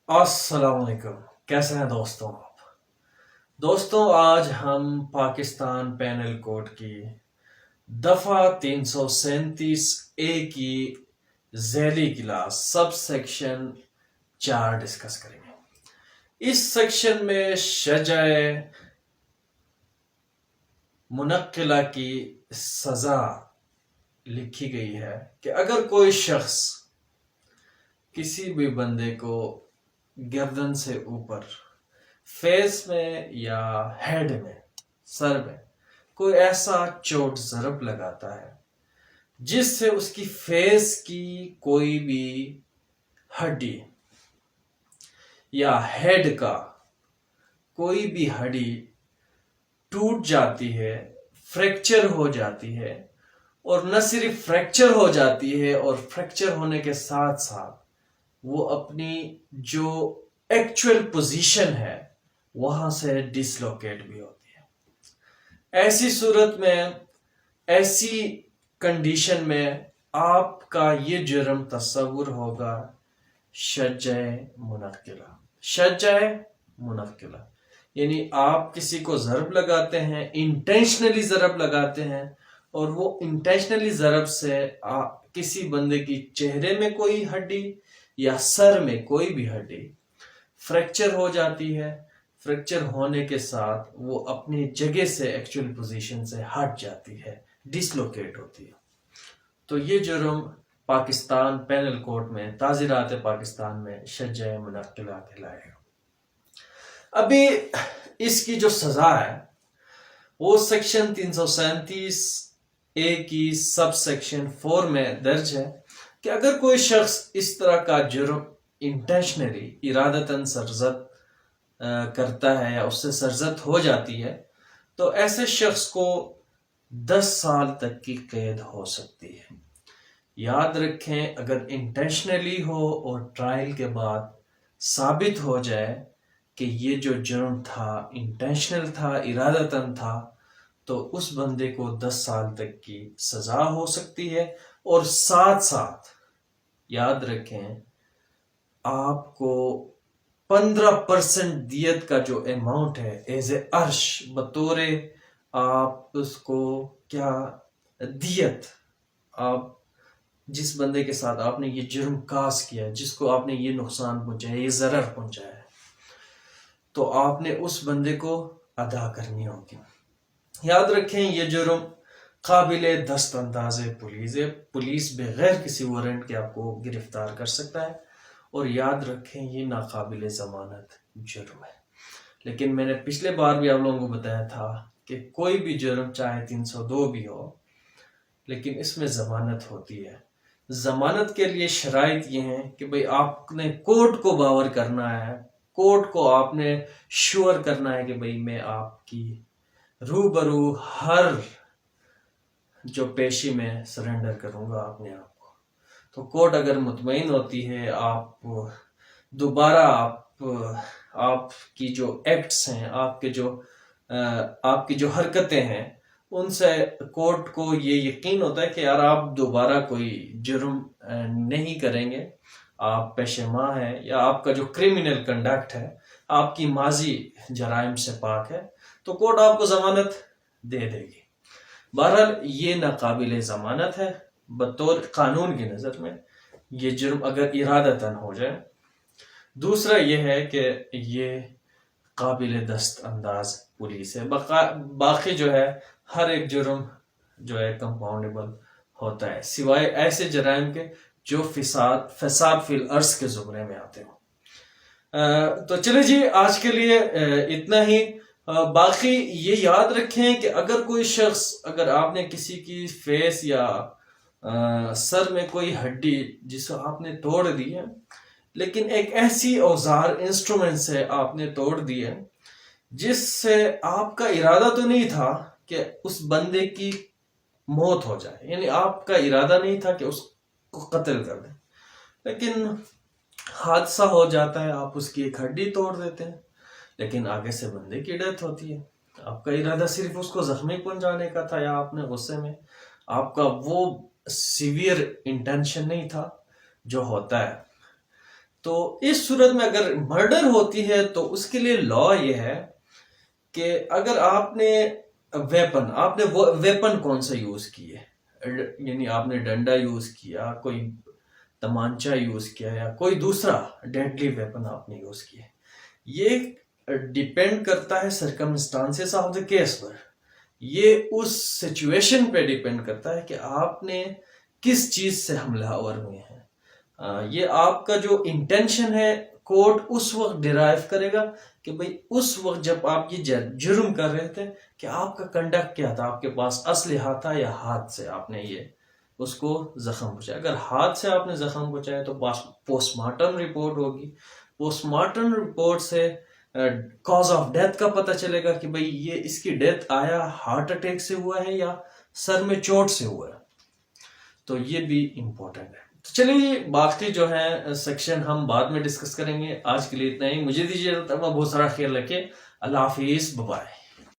अस्सलाम वालेकुम। कैसे हैं दोस्तों आप? दोस्तों, आज हम पाकिस्तान पेनल कोड की दफा 337 ए की झैली क्लास सब सेक्शन 4 डिस्कस करेंगे। इस सेक्शन में शजाए मुनक्किला की सजा लिखी गई है कि अगर कोई शख्स किसी भी बंदे को गर्दन से ऊपर फेस में या हेड में, सर में कोई ऐसा चोट ज़रब लगाता है जिससे उसकी फेस की कोई भी हड्डी या हेड का कोई भी हड्डी टूट जाती है, फ्रैक्चर हो जाती है, और न सिर्फ फ्रैक्चर हो जाती है और फ्रैक्चर होने के साथ साथ वो अपनी जो एक्चुअल पोजीशन है वहां से डिसलोकेट भी होती है। ऐसी सूरत में, ऐसी कंडीशन में आपका ये जुर्म तस्वुर होगा शज्जाए मुनक्किला। शज्जाए मुनक्किला यानी आप किसी को ज़रब लगाते हैं, इंटेंशनली ज़रब लगाते हैं, और वो इंटेंशनली ज़रब से किसी बंदे की चेहरे में कोई हड्डी या सर में कोई भी हड्डी फ्रैक्चर हो जाती है। फ्रैक्चर होने के साथ वो अपनी जगह से, एक्चुअल पोजीशन से हट जाती है, डिसलोकेट होती है। तो ये जुर्म पाकिस्तान पेनल कोड में, ताज़ीरात पाकिस्तान में शज्जाए मुनक्किला कहलाएगा। अभी इसकी जो सजा है वो सेक्शन 337 ए की सब सेक्शन 4 में दर्ज है कि अगर कोई शख्स इस तरह का जुर्म इंटेंशनली, इरादतन सरजद करता है या उससे सरजद हो जाती है तो ऐसे शख्स को 10 साल तक की कैद हो सकती है। याद रखें, अगर इंटेंशनली हो और ट्रायल के बाद साबित हो जाए कि ये जो जुर्म था इंटेंशनल था, इरादतन था, तो उस बंदे को 10 साल तक की सजा हो सकती है। और साथ साथ याद रखें, आपको 15% दियत का जो अमाउंट है एज ए अर्श, बतौरे आप उसको क्या दियत, आप जिस बंदे के साथ आपने ये जुर्म कास किया, जिसको आपने ये नुकसान पहुंचाया, ये ज़रर पहुंचाया, तो आपने उस बंदे को अदा करनी होगी। याद रखें, ये जुर्म काबिले दस्त अंदाज़े पुलिस है। पुलिस बगैर किसी वारंट के आपको गिरफ्तार कर सकता है। और याद रखें, ये नाकाबिले ज़मानत जुर्म है। लेकिन मैंने पिछले बार भी आप लोगों को बताया था कि कोई भी जुर्म चाहे 302 भी हो, लेकिन इसमें ज़मानत होती है। ज़मानत के लिए शराइत ये हैं कि भाई आपने कोर्ट को बावर करना है, कोर्ट को आपने श्योर करना है कि भाई मैं आपकी रूबरू हर जो पेशी में सरेंडर करूंगा अपने आप को। तो कोर्ट अगर मुतमईन होती है, आप दोबारा आपकी जो एक्ट्स हैं, आपकी जो हरकतें हैं, उनसे कोर्ट को ये यकीन होता है कि यार आप दोबारा कोई जुर्म नहीं करेंगे, आप पेशेमा हैं, या आपका जो क्रिमिनल कंडक्ट है, आपकी माजी जराइम से पाक है, तो कोर्ट आपको जमानत दे देगी। बहरहाल ये नाकाबिले ज़मानत है बतौर कानून की नज़र में, ये जुर्म अगर इरादतन हो जाए। दूसरा ये है कि ये काबिले दस्त अंदाज पुलिस है। बाकी जो है हर एक जुर्म जो है कंपाउंडेबल होता है, सिवाय ऐसे जराइम के जो फसाद फिल अर्ज के ज़ुमरे में आते हो। तो चले जी, आज के लिए इतना ही। बाकी ये याद रखें कि अगर कोई शख्स, अगर आपने किसी की फेस या सर में कोई हड्डी जिसे आपने तोड़ दी है, लेकिन एक ऐसी औजार, इंस्ट्रूमेंट से आपने तोड़ दी है जिससे आपका इरादा तो नहीं था कि उस बंदे की मौत हो जाए, यानी आपका इरादा नहीं था कि उसको कत्ल कर दें, लेकिन हादसा हो जाता है, आप उसकी एक हड्डी तोड़ देते हैं, लेकिन आगे से बंदे की डेथ होती है। आपका इरादा सिर्फ उसको जख्मी पहुंचाने का था, या आपने गुस्से में, आपका वो सीवियर इंटेंशन नहीं था जो होता है। تو اس صورت میں اگر مرڈر ہوتی ہے تو اس کے لیے لا یہ ہے کہ اگر آپ نے ویپن کون سا یوز کیے، یعنی آپ نے ڈنڈا یوز کیا، کوئی تمانچہ یوز کیا، یا کوئی دوسرا ڈیڈلی ویپن آپ نے یوز کیا، یہ ڈیپینڈ کرتا ہے سرکمسٹانسز آف دا کیس پر. یہ اس سچویشن پہ ڈیپینڈ کرتا ہے کہ آپ نے کس چیز سے حملہ آور ہوئے ہیں. یہ آپ کا جو انٹینشن ہے کورٹ اس وقت ڈرائیو کرے گا کہ بھئی اس وقت جب آپ یہ جرم کر رہے تھے کہ آپ کا کنڈکٹ کیا تھا، آپ کے پاس اسلحہ تھا یا ہاتھ سے آپ نے یہ اس کو زخم پہنچایا. اگر ہاتھ سے آپ نے زخم پہنچایا تو پوسٹ مارٹم رپورٹ ہوگی. پوسٹ مارٹم رپورٹ سے کاز آف ڈیتھ کا پتہ چلے گا کہ بھئی یہ اس کی ڈیتھ آیا ہارٹ اٹیک سے ہوا ہے یا سر میں چوٹ سے ہوا ہے. تو یہ بھی امپورٹنٹ ہے. تو چلیے باقی جو ہے سیکشن ہم بعد میں ڈسکس کریں گے. آج کے لیے اتنا ہی. مجھے دیجیے بہت سارا خیال رکھیں. اللہ حافظ. بائے.